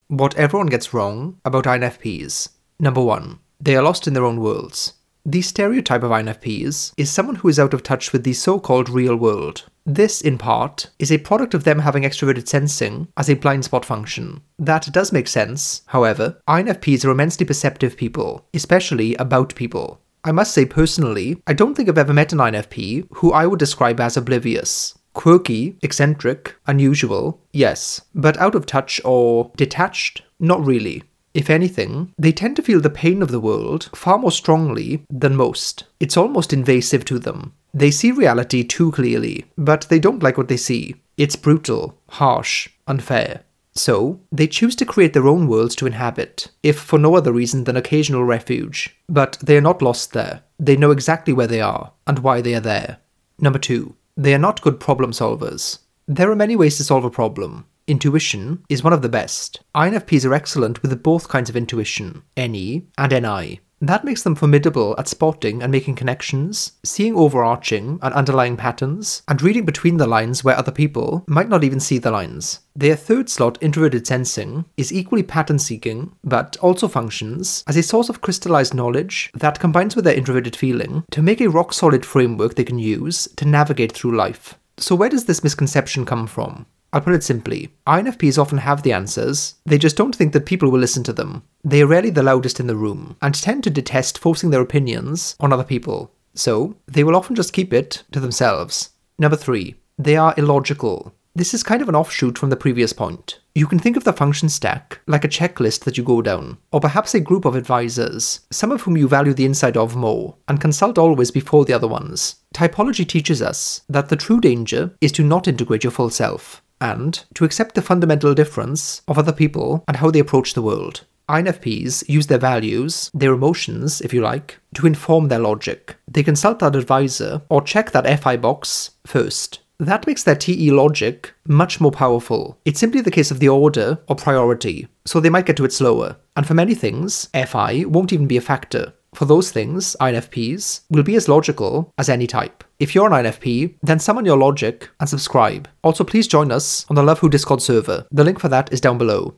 What everyone gets wrong about INFPs. Number 1. They are lost in their own worlds. The stereotype of INFPs is someone who is out of touch with the so-called real world. This, in part, is a product of them having extroverted sensing as a blind spot function. That does make sense, however. INFPs are immensely perceptive people, especially about people. I must say personally, I don't think I've ever met an INFP who I would describe as oblivious. Quirky, eccentric, unusual, yes, but out of touch or detached, not really. If anything, they tend to feel the pain of the world far more strongly than most. It's almost invasive to them. They see reality too clearly, but they don't like what they see. It's brutal, harsh, unfair. So, they choose to create their own worlds to inhabit, if for no other reason than occasional refuge. But they are not lost there. They know exactly where they are, and why they are there. Number 2. They are not good problem solvers. There are many ways to solve a problem. Intuition is one of the best. INFPs are excellent with both kinds of intuition, NE and NI. That makes them formidable at spotting and making connections, seeing overarching and underlying patterns, and reading between the lines where other people might not even see the lines. Their third slot, introverted sensing, is equally pattern-seeking, but also functions as a source of crystallized knowledge that combines with their introverted feeling to make a rock-solid framework they can use to navigate through life. So where does this misconception come from? I'll put it simply, INFPs often have the answers, they just don't think that people will listen to them. They are rarely the loudest in the room, and tend to detest forcing their opinions on other people. So, they will often just keep it to themselves. Number 3. They are illogical. This is kind of an offshoot from the previous point. You can think of the function stack like a checklist that you go down, or perhaps a group of advisors, some of whom you value the insight of more, and consult always before the other ones. Typology teaches us that the true danger is to not integrate your full self, and to accept the fundamental difference of other people and how they approach the world. INFPs use their values, their emotions, if you like, to inform their logic. They consult that advisor or check that FI box first. That makes their TE logic much more powerful. It's simply the case of the order or priority, so they might get to it slower. And for many things, FI won't even be a factor. For those things, INFPs will be as logical as any type. If you're an INFP, then summon your logic and subscribe. Also, please join us on the Love Who Discord server. The link for that is down below.